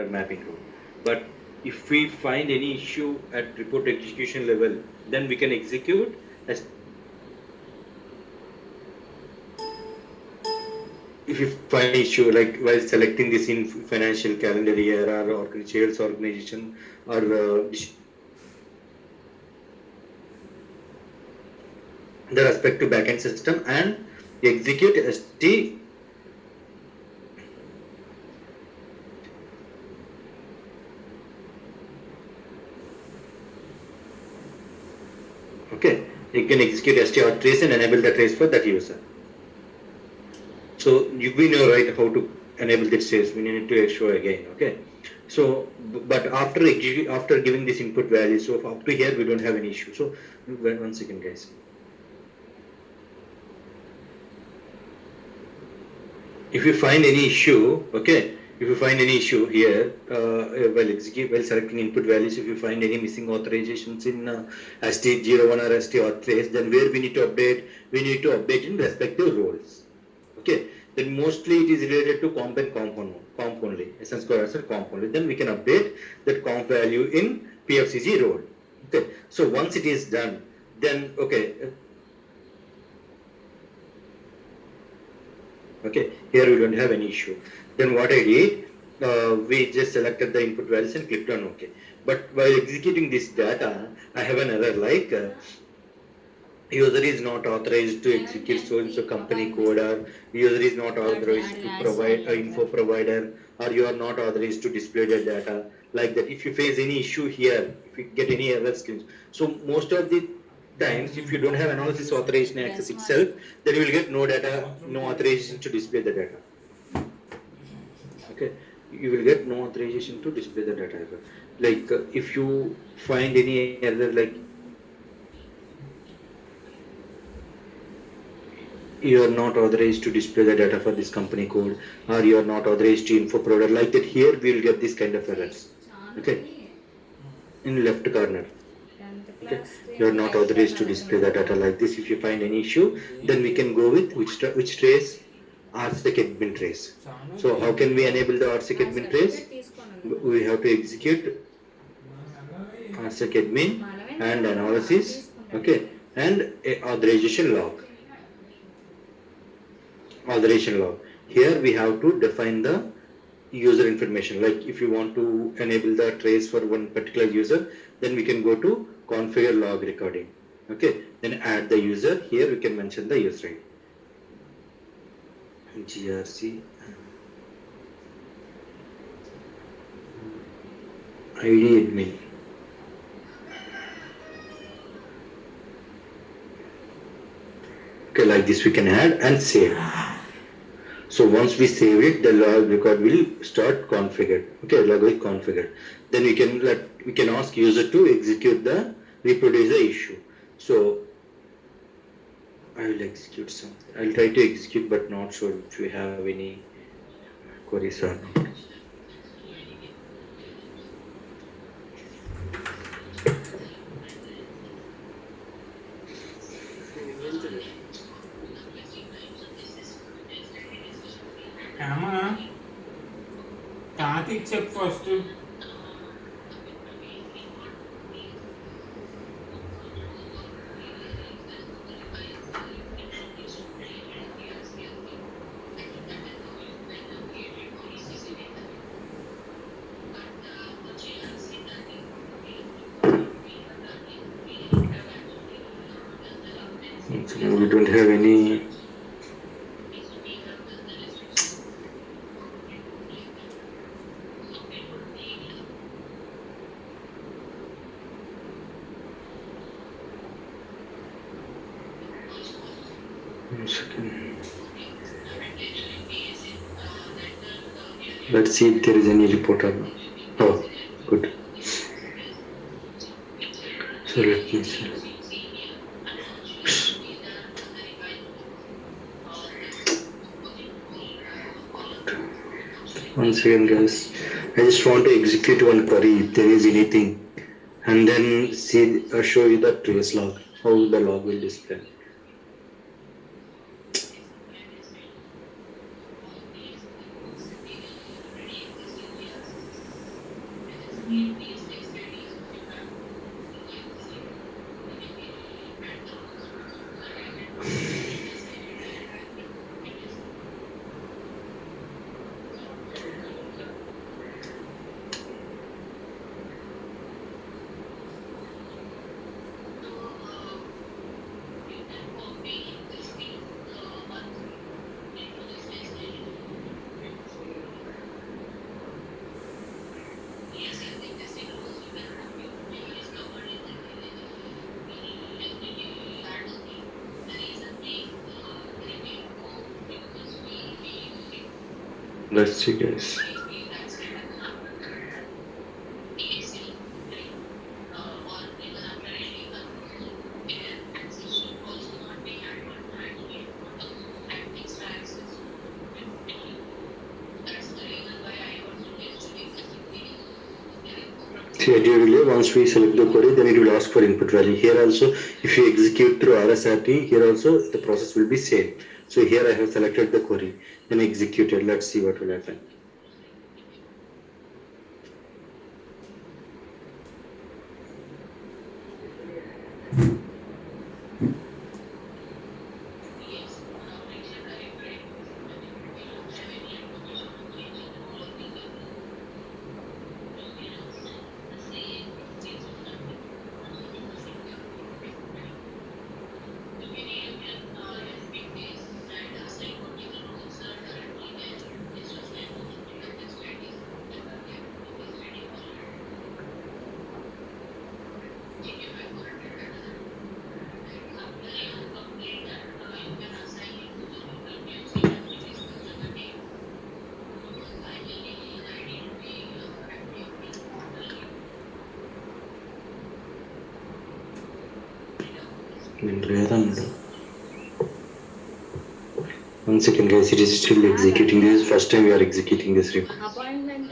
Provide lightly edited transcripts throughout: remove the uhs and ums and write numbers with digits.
mapping rule. But if we find any issue at report execution level, then we can execute as if you find issue like while selecting this in financial calendar year or sales organization or the respective backend system and execute ST. Okay, you can execute ST or trace and enable the trace for that user. So we know right how to enable this trace. We need to show again. Okay. So, but after giving this input value, so up to here we don't have any issue. So, one second, guys. If you find any issue, okay, if you find any issue here, while selecting input values, if you find any missing authorizations in ST01 or ST or trace, then where we need to update? We need to update in respective roles. Okay, then mostly it is related to comp and comp only, essence core comp only. Then we can update that comp value in PFCG role. Okay, so once it is done, then okay. Okay, here we don't have any issue. Then what I did, we just selected the input values and clicked on OK. But while executing this data, I have an error like user is not authorized to execute so company code, or user is not authorized to provide info provider, or you are not authorized to display the data, like that. If you face any issue here, if you get any error screens, so most of the times if you don't have analysis authorization access itself, then you will get no data, no authorization to display the data. Okay, you will get no authorization to display the data. Like if you find any error like you are not authorized to display the data for this company code, or you are not authorized to info provider, like that, here we will get this kind of errors. Okay, in left corner. Okay, you are not authorized to display the data, like this. If you find any issue, then we can go with which trace? RSec admin trace. So how can we enable the RSec admin trace? We have to execute RSec admin and analysis, okay, and a authorization log. Here we have to define the user information. Like if you want to enable the trace for one particular user, then we can go to configure log recording. Okay, then add the user. Here we can mention the user GRC ID admin. Okay, like this we can add and save. So once we save it, the log record will start configured. Okay, log is configured. Then we can ask user to execute the reproduce the issue. So I will execute something. I'll try to execute, but not sure if we have any queries or not. Check first. We don't have any. One second. Let's see if there is any report or not. Oh, good. So let me see. One second, guys. I just want to execute one query if there is anything, and then see show you the trace log, how the log will display. Let's see, guys. See, at your relay, once we select the query, then it will ask for input value. Here also, if you execute through RSAP, here also the process will be same. So here I have selected the query, then executed. Let's see what will happen. One second, guys, it is still executing. This is first time we are executing this report. Appointment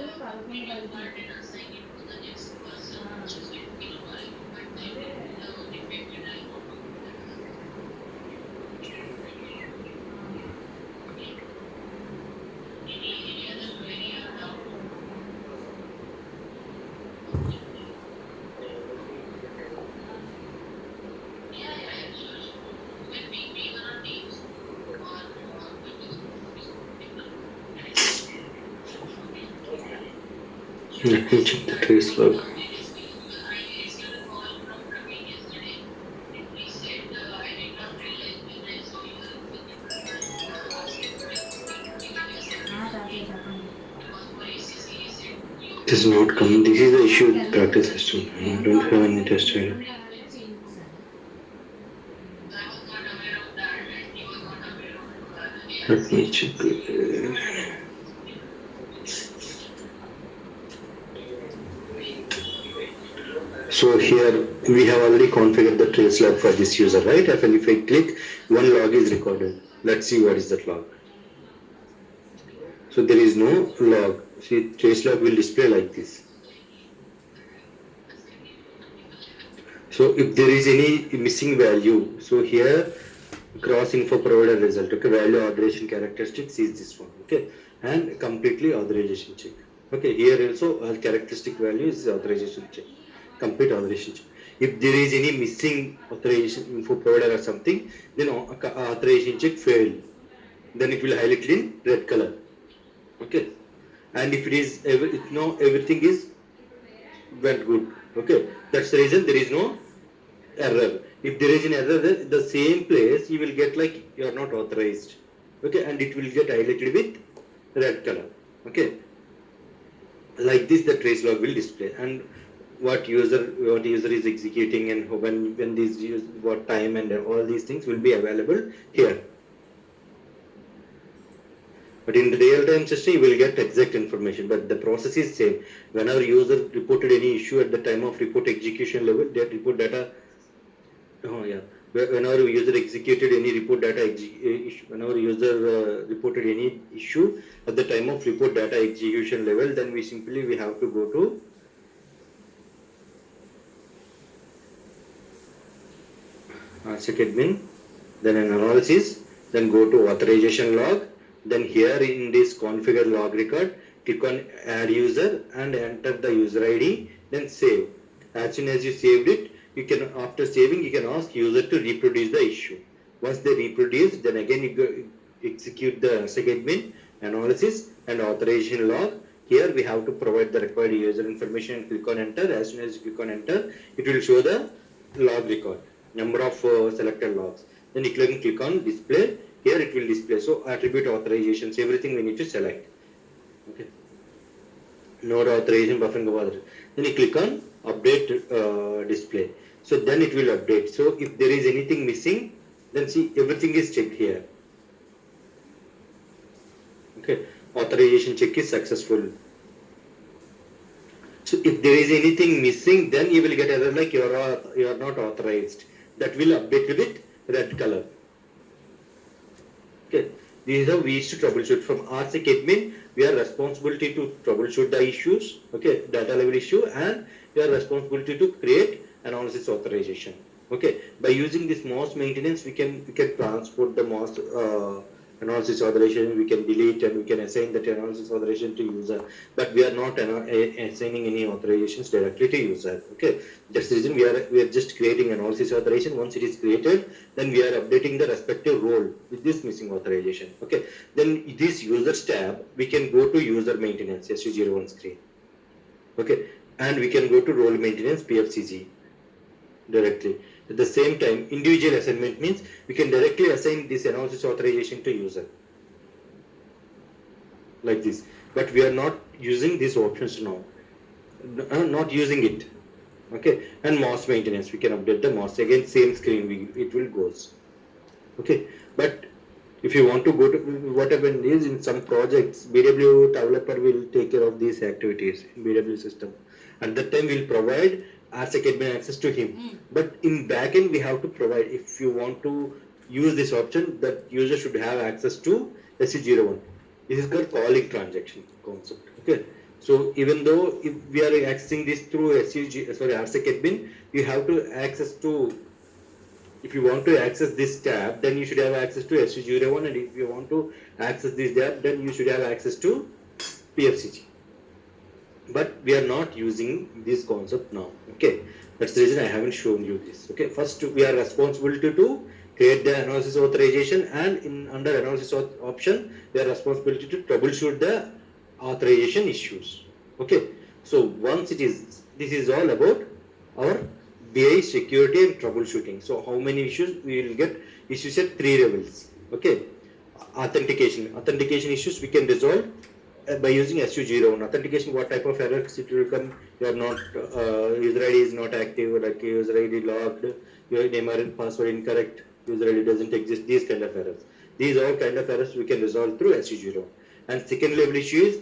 Let me check the trace log. It is not coming. This is the issue with practice system. I don't have any test ID. Let me check. So here we have already configured the trace log for this user, right? And if I click, one log is recorded. Let's see what is that log. So there is no log. See, trace log will display like this. So if there is any missing value, so here cross info provider result, okay, value authorization characteristics is this one, okay, and completely authorization check. Okay, here also characteristic value is authorization check, complete authorization check. If there is any missing authorization info provider or something, then authorization check failed. Then it will highlight in red color. Okay, and if it is everything is went good. Okay, that's the reason there is no error. If there is an error, the same place you will get like you are not authorized. Okay, and it will get highlighted with red color. Okay, like this the trace log will display, and what user is executing, and when these what time, and all these things will be available here. But in the real-time system, you will get exact information, but the process is same. Whenever user reported any issue at the time of report execution level, that report data, whenever user executed any report data issue, whenever user reported any issue at the time of report data execution level, then we have to go to check admin, then an analysis, then go to authorization log. Then here in this configure log record, click on add user and enter the user ID, then save. As soon as you saved it, you can, after saving, you can ask user to reproduce the issue. Once they reproduce, then again you go execute the segment analysis and authorization log. Here we have to provide the required user information and click on enter. As soon as you click on enter, it will show the log record, number of selected logs. Then you click on display. Here it will display. So attribute authorizations, everything we need to select. Okay. Node authorization buffering over. Then you click on update display. So then it will update. So if there is anything missing, then see everything is checked here. Okay, authorization check is successful. So if there is anything missing, then you will get error like you are not authorized. That will update with red color. Okay, this is how we used to troubleshoot. From RSec admin, we are responsibility to troubleshoot the issues. Okay, data level issue, and we are responsibility to create analysis authorization. Okay, by using this MOS maintenance, we can transport the MOS analysis authorization, we can delete and we can assign that analysis authorization to user, but we are not assigning any authorizations directly to user. Okay, that's the reason we are just creating analysis authorization. Once it is created, then we are updating the respective role with this missing authorization. Okay, then this users tab, we can go to user maintenance SU01 screen. Okay, and we can go to role maintenance PFCG directly. At the same time, individual assignment means we can directly assign this analysis authorization to user like this, but we are not using these options now, not using it. Okay, and MOS maintenance, we can update the MOS again, same screen, it will goes. Okay, but if you want to go to whatever it is in some projects, BW developer will take care of these activities in BW system. At that time, we'll provide RSec admin access to him. But in backend, we have to provide, if you want to use this option, that user should have access to SU01. This is called calling transaction concept. Okay. So even though if we are accessing this through RSec admin, you have to access to, if you want to access this tab, then you should have access to SU01, and if you want to access this tab, then you should have access to PFCG. But we are not using this concept now. Okay, that's the reason I haven't shown you this. Okay, first we are responsible to create the analysis authorization, and under analysis option, we are responsible to troubleshoot the authorization issues. Okay, so once this is all about our BI security and troubleshooting. So how many issues we will get? Issues at 3 levels. Okay, authentication issues we can resolve by using SU01. Authentication, what type of errors it will come? You are not, user ID is not active, like user ID logged, your name or password incorrect, user ID doesn't exist, these kind of errors. These all kind of errors we can resolve through SU01. And second level issue is,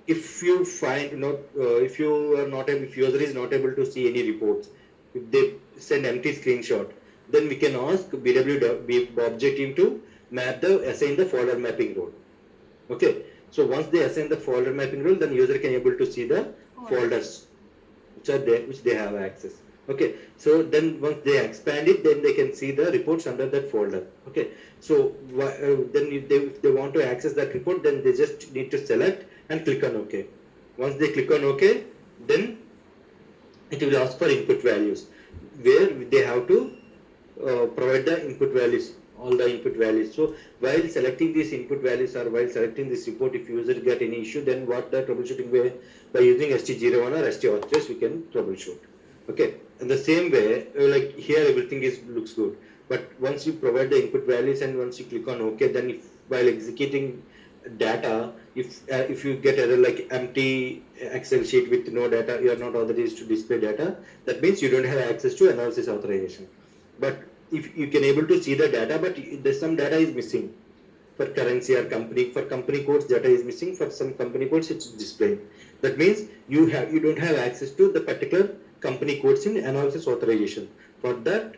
if you find if user is not able to see any reports, if they send empty screenshot, then we can ask BW object team to assign the folder mapping role. Okay. So once they assign the folder mapping rule, then user can able to see the folders which are there, which they have access. Okay. So then once they expand it, then they can see the reports under that folder. Okay. So then if they want to access that report, then they just need to select and click on OK. Once they click on OK, then it will ask for input values, where they have to provide the input values, all the input values. So while selecting these input values, or while selecting this report, if user get any issue, then what the troubleshooting way, by using ST01 or ST authors, we can troubleshoot. Okay, in the same way, like here everything looks good, but once you provide the input values and once you click on OK, then while executing data, if you get error like empty Excel sheet with no data, you are not authorized to display data, that means you don't have access to analysis authorization. But if you can able to see the data, but there's some data is missing for currency or company, for company codes data is missing, for some company codes it's displayed. That means you don't have access to the particular company codes in analysis authorization. For that,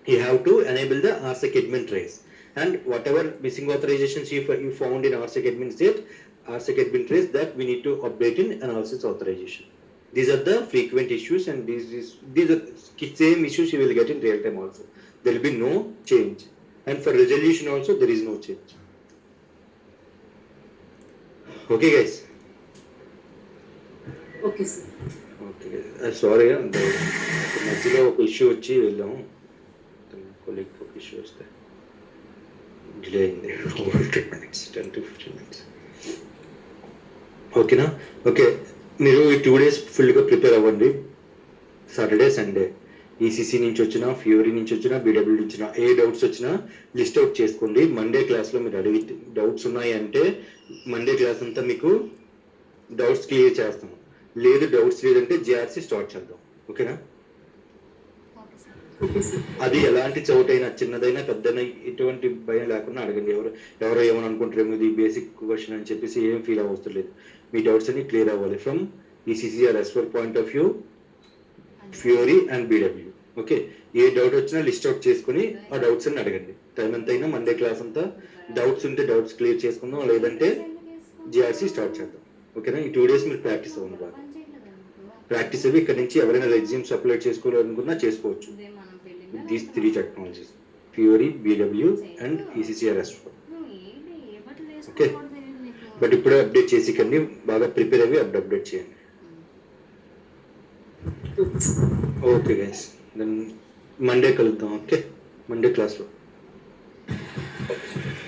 you have to enable the RSec admin trace, and whatever missing authorizations you found in RSec admin state, RSec admin trace, that we need to update in analysis authorization. These are the frequent issues, and these are same issues you will get in real time also. There will be no change, and for resolution also there is no change. Okay guys. Okay sir. Okay, sorry అంటే మధ్యలో ఒక issue వచ్చి వెళ్ళాము, colleague ఒక issue వస్తే delay అయింది 10 to 15 minutes. ఓకేనా? Okay, మీరు ఈ 2 days ఫుల్గా ప్రిపేర్ అవ్వండి. సాటర్డే సండే ఈసీసీ నుంచి వచ్చినా, ఫ్యూరీ నుంచి వచ్చినా, బీడబ్ల్యూ నుంచి వచ్చినా, ఏ డౌట్స్ వచ్చినా లిస్ట్ అవుట్ చేసుకోండి. మండే క్లాస్లో మీరు అడిగి డౌట్స్ ఉన్నాయి అంటే మండే క్లాస్ అంతా మీకు డౌట్స్ క్లియర్ చేస్తాము. లేదు డౌట్స్ లేదంటే జిఆర్సీ స్టార్ట్ చేద్దాం. ఓకేనా? అది ఎలాంటి చోటైనా, చిన్నదైనా పెద్దైనా, ఎటువంటి భయం లేకుండా అడగండి. ఎవరో ఏమని అనుకుంటారేమో, ఇది బేసిక్ క్వశ్చన్ అని చెప్పేసి ఏం ఫీల్ అవ్వడం లేదు. మీ డౌట్స్ అన్ని క్లియర్ అవ్వాలి ఫ్రమ్ ఈసీసీ ఆర్ ఎస్వర్ పాయింట్ ఆఫ్ వ్యూ, ఫ్యూరీ అండ్ బీడబ్ల్యూ. ఓకే, ఏ డౌట్ వచ్చినా లిస్ట్ అవుట్ చేసుకుని ఆ డౌట్స్ అన్ని అడగండి. టైం ఎంత అయినా మండే క్లాస్ అంతా డౌట్స్ ఉంటే డౌట్స్ క్లియర్ చేసుకుందాం, లేదంటే జిఆర్సీ స్టార్ట్ చేద్దాం. ఓకేనా? ఈ 2 days మీరు ప్రాక్టీస్ అవ్వండి బాగా. ప్రాక్టీస్ అవి ఇక్కడ నుంచి ఎవరైనా రెజ్యూమ్స్ అప్లోడ్ చేసుకోవాలనుకున్నా చేసుకోవచ్చు. These 3 technologies, Fiori, BW and ECCRS. Okay, but ఇప్పుడే అప్డేట్ చేసి కండి, బాగా ప్రిపేర్ అవి అప్డేట్ చేయండి. ఓకే గైస్, దెన్ మండే కలుద్దాం. ఓకే, మండే క్లాస్లో.